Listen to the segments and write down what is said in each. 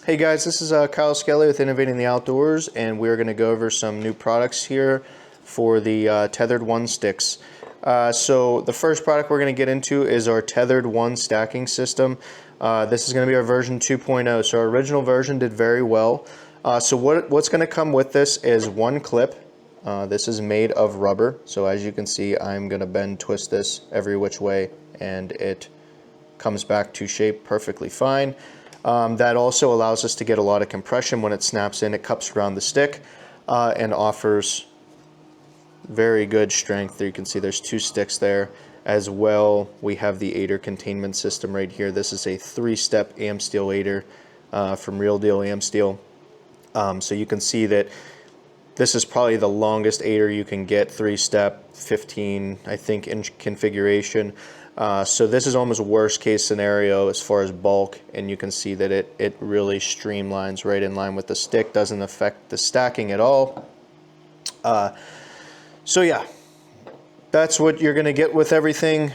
Hey guys, this is Kyle Skelly with Innovating the Outdoors, and we're going to go over some new products here for the Tethrd One Sticks. So the first product we're going to get into is our Tethrd One stacking system. This is going to be our version 2.0. So our original version did very well. So what's going to come with this is one clip. This is made of rubber. So as you can see, I'm going to bend, twist this every which way, and it comes back to shape perfectly fine. That also allows us to get a lot of compression when it snaps in. It cups around the stick and offers very good strength. There you can see there's two sticks there. As well, we have the aider containment system right here. This is a 3-step AmSteel aider from Real Deal AmSteel. So you can see that this is probably the longest aider you can get, 3-step, 15, I think, inch configuration. So this is almost worst case scenario as far as bulk, and you can see that it really streamlines right in line with the stick, doesn't affect the stacking at all. So yeah, that's what you're going to get with everything.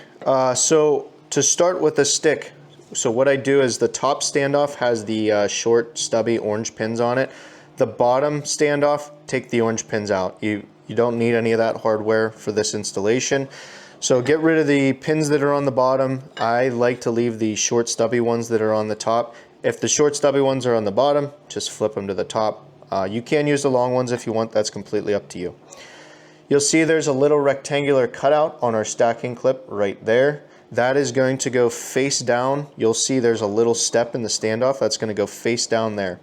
So to start with the stick, so what I do is the top standoff has the short stubby orange pins on it. The bottom standoff, take the orange pins out. You don't need any of that hardware for this installation. So get rid of the pins that are on the bottom. I like to leave the short stubby ones that are on the top. If the short stubby ones are on the bottom, just flip them to the top. You can use the long ones if you want, that's completely up to you. You'll see there's a little rectangular cutout on our stacking clip right there. That is going to go face down. You'll see there's a little step in the standoff that's going to go face down there.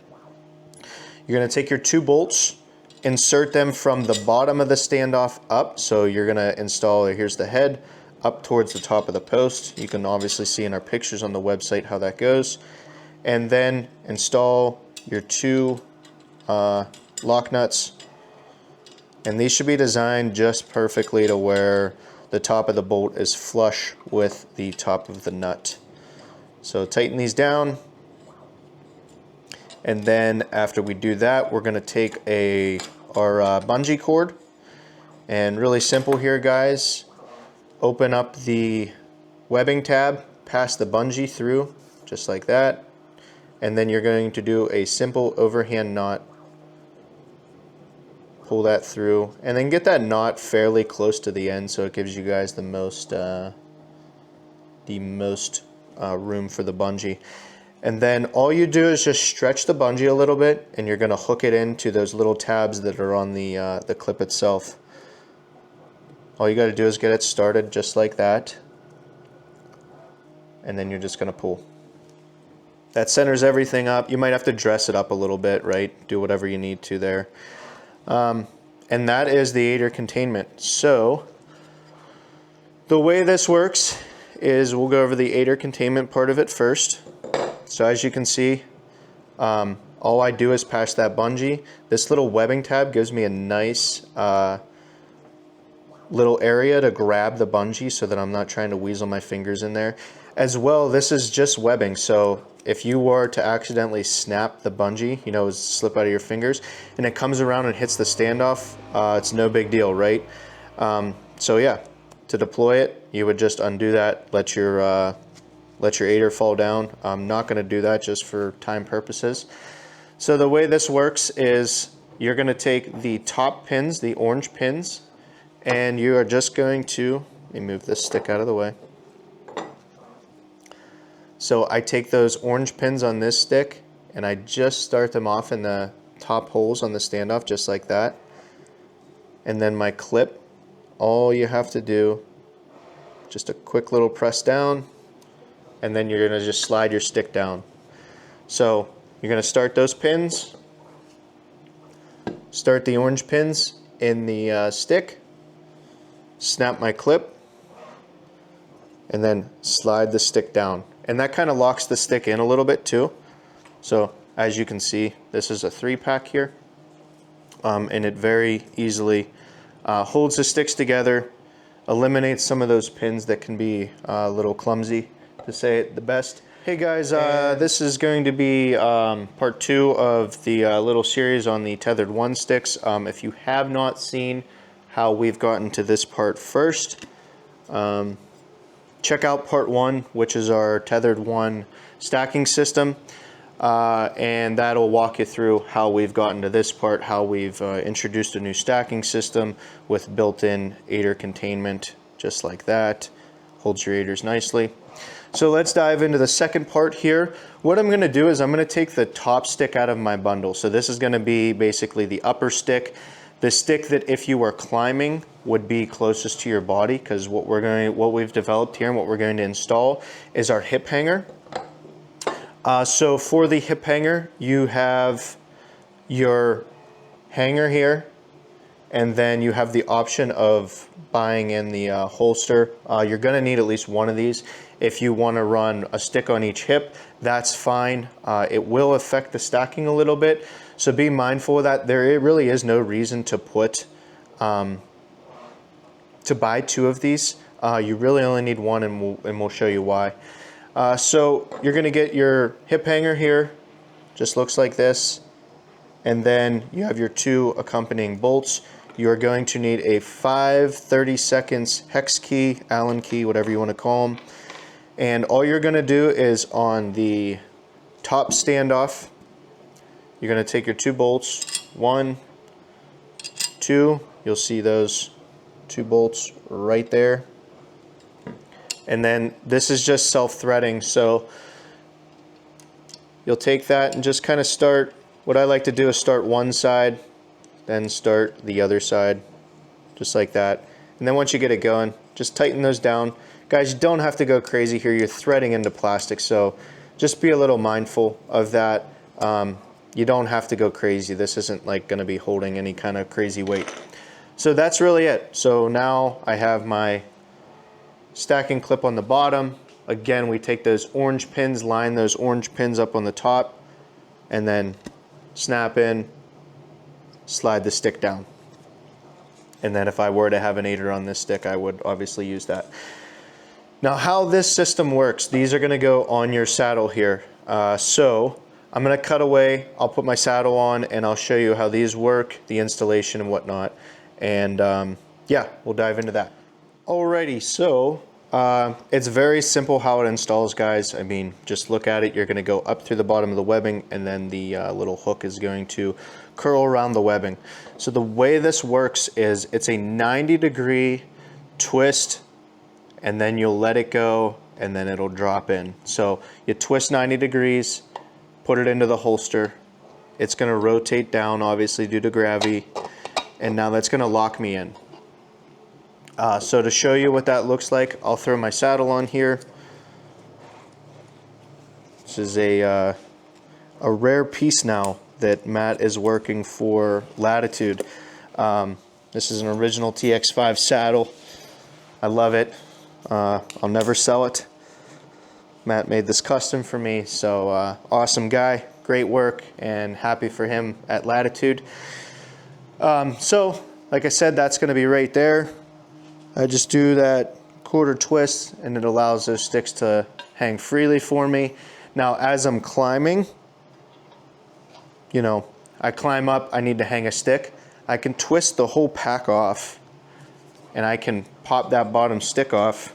You're going to take your 2 bolts, insert them from the bottom of the standoff up. So you're going to install, here's the head, up towards the top of the post. You can obviously see in our pictures on the website how that goes. And then install your 2 lock nuts. And these should be designed just perfectly to where the top of the bolt is flush with the top of the nut. So tighten these down. And then after we do that, we're going to take our bungee cord, and really simple here, guys. Open up the webbing tab, pass the bungee through just like that, and then you're going to do a simple overhand knot. Pull that through, and then get that knot fairly close to the end so it gives you guys the most room for the bungee. And then all you do is just stretch the bungee a little bit, and you're going to hook it into those little tabs that are on the clip itself. All you got to do is get it started just like that, and then you're just going to pull. That centers everything up. You might have to dress it up a little bit, right? Do whatever you need to there. And that is the aider containment. So the way this works is we'll go over the aider containment part of it first. So as you can see, all I do is pass that bungee. This little webbing tab gives me a nice little area to grab the bungee so that I'm not trying to weasel my fingers in there. As well, this is just webbing, so if you were to accidentally snap the bungee, you know, slip out of your fingers, and it comes around and hits the standoff, it's no big deal, right? So yeah, to deploy it, you would just undo that, let your aider fall down. I'm not going to do that just for time purposes. So the way this works is you're going to take the top pins, the orange pins, and you are just going to, let me move this stick out of the way. So I take those orange pins on this stick and I just start them off in the top holes on the standoff just like that. And then my clip, all you have to do, just a quick little press down, and then you're going to just slide your stick down. So you're going to start those pins, start the orange pins in the stick, snap my clip, and then slide the stick down. And that kind of locks the stick in a little bit too. So as you can see, this is a 3-pack here, and it very easily holds the sticks together, eliminates some of those pins that can be a little clumsy, to say it the best. Hey guys, this is going to be part 2 of the little series on the Tethrd One Sticks. If you have not seen how we've gotten to this part first, check out part 1, which is our Tethrd One stacking system. and that'll walk you through how we've gotten to this part, how we've introduced a new stacking system with built-in aider containment, just like that. Holds your aiders nicely. So let's dive into the second part here. What I'm going to do is I'm going to take the top stick out of my bundle. So this is going to be basically the upper stick, the stick that if you were climbing would be closest to your body, because what we've developed here and what we're going to install is our hip hanger. So for the hip hanger, you have your hanger here, and then you have the option of buying in the holster. You're going to need at least one of these. If you want to run a stick on each hip, that's fine. It will affect the stacking a little bit, so be mindful of that. There really is no reason to buy two of these. You really only need one, and we'll show you why. So you're going to get your hip hanger here, just looks like this, and then you have your two accompanying bolts. You're going to need a 5/32 hex key, Allen key, whatever you want to call them. And all you're going to do is on the top standoff, you're going to take your two bolts, 1, 2, you'll see those two bolts right there. And then this is just self-threading, so you'll take that and just kind of start. What I like to do is start one side, then start the other side, just like that. And then once you get it going, just tighten those down. Guys, you don't have to go crazy here. You're threading into plastic, so just be a little mindful of that. You don't have to go crazy. This isn't like going to be holding any kind of crazy weight. So that's really it. So now I have my stacking clip on the bottom. Again, we take those orange pins, line those orange pins up on the top, and then snap in, slide the stick down. And then if I were to have an aider on this stick, I would obviously use that. Now how this system works, these are going to go on your saddle here. So I'm going to cut away, I'll put my saddle on, and I'll show you how these work, the installation and whatnot. And yeah, we'll dive into that. Alrighty, so it's very simple how it installs, guys. I mean, just look at it. You're going to go up through the bottom of the webbing, and then the little hook is going to curl around the webbing. So the way this works is it's a 90-degree twist, and then you'll let it go, and then it'll drop in. So you twist 90 degrees, put it into the holster. It's going to rotate down, obviously, due to gravity, and now that's going to lock me in. So to show you what that looks like, I'll throw my saddle on here. This is a rare piece now that Matt is working for Latitude. This is an original TX5 saddle. I love it. I'll never sell it. Matt made this custom for me, so awesome guy, great work, and happy for him at Latitude. So, like I said, that's going to be right there. I just do that quarter twist, and it allows those sticks to hang freely for me. Now, as I'm climbing, you know, I climb up, I need to hang a stick. I can twist the whole pack off, and I can pop that bottom stick off.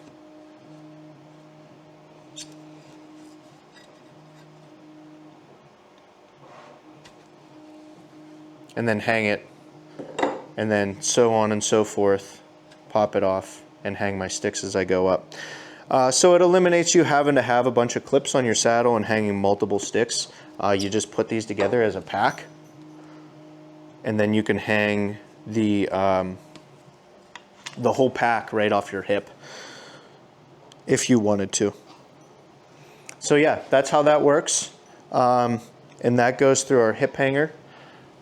And then hang it, and then so on and so forth. Pop it off and hang my sticks as I go up. So it eliminates you having to have a bunch of clips on your saddle and hanging multiple sticks. You just put these together as a pack, and then you can hang the whole pack right off your hip if you wanted to. So yeah, that's how that works, and that goes through our hip hanger.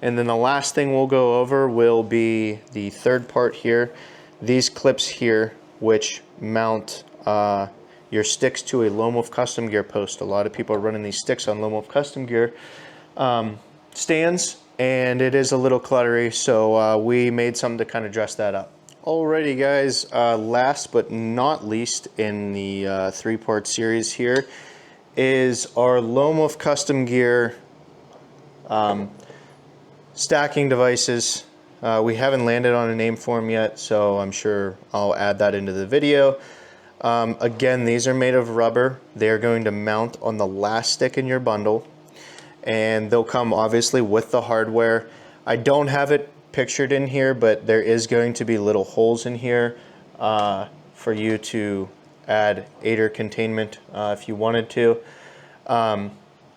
And then the last thing we'll go over will be the third part here. These clips here, which mount your sticks to a Lone Wolf Custom Gear post. A lot of people are running these sticks on Lone Wolf Custom Gear stands, and it is a little cluttery, so we made something to kind of dress that up. Alrighty guys, last but not least in the three-part series here is our Lone Wolf Custom Gear stacking devices. We haven't landed on a name for them yet, so I'm sure I'll add that into the video. Again, these are made of rubber. They are going to mount on the last stick in your bundle. and they'll come obviously with the hardware. I don't have it pictured in here, but there is going to be little holes in here for you to add aider containment if you wanted to.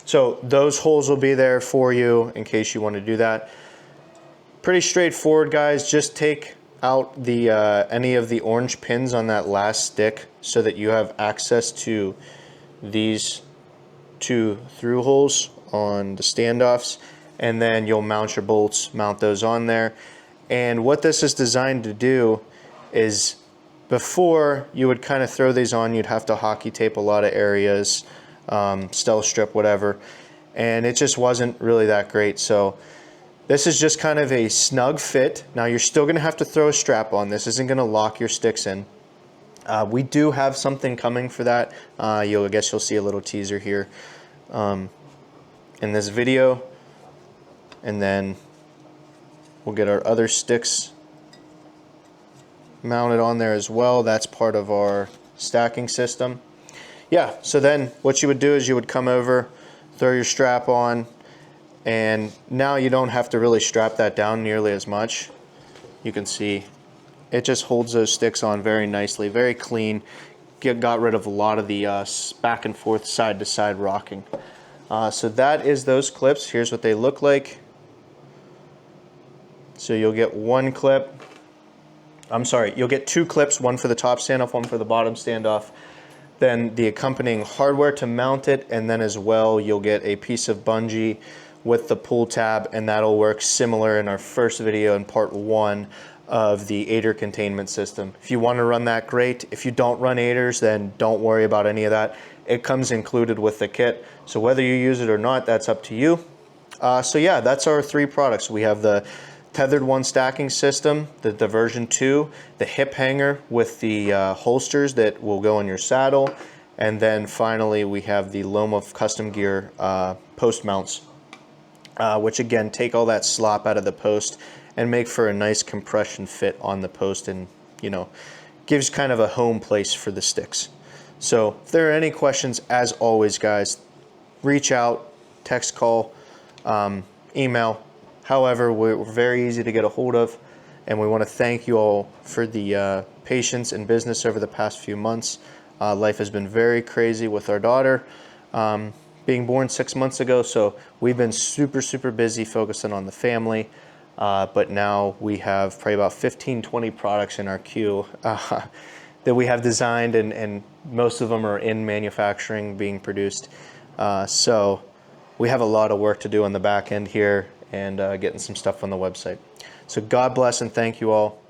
So those holes will be there for you in case you want to do that. Pretty straightforward, guys. Just take out the any of the orange pins on that last stick so that you have access to these 2 through holes on the standoffs, and then you'll mount your bolts, mount those on there. And what this is designed to do is, before you would kind of throw these on, you'd have to hockey tape a lot of areas, stealth strip, whatever, and it just wasn't really that great. So this is just kind of a snug fit. Now you're still going to have to throw a strap on. This isn't going to lock your sticks in. We do have something coming for that. I guess you'll see a little teaser here in this video, and then we'll get our other sticks mounted on there as well. That's part of our stacking system. Yeah, so then what you would do is you would come over, throw your strap on, and now you don't have to really strap that down nearly as much. You can see it just holds those sticks on very nicely, very clean. Got rid of a lot of the back and forth, side to side rocking. So that is those clips. Here's what they look like. So you'll get one clip. I'm sorry, you'll get 2 clips, one for the top standoff, one for the bottom standoff. Then the accompanying hardware to mount it, and then as well you'll get a piece of bungee with the pull tab, and that'll work similar in our first video in part 1 of the aider containment system. If you want to run that, great. If you don't run aiders, then don't worry about any of that. It comes included with the kit, so whether you use it or not, that's up to you. So yeah, that's our 3 products. We have the Tethrd One stacking system, the version 2, the hip hanger with the holsters that will go in your saddle, and then finally we have the Loma custom gear post mounts, which again take all that slop out of the post and make for a nice compression fit on the post, and gives kind of a home place for the sticks. So if there are any questions, as always guys, reach out, text, call, email. However, we're very easy to get a hold of, and we want to thank you all for the patience and business over the past few months. Life has been very crazy with our daughter being born 6 months ago, so we've been super busy focusing on the family, but now we have probably about 15-20 products in our queue that we have designed, and most of them are in manufacturing being produced. So we have a lot of work to do on the back end here, and getting some stuff on the website. So God bless and thank you all.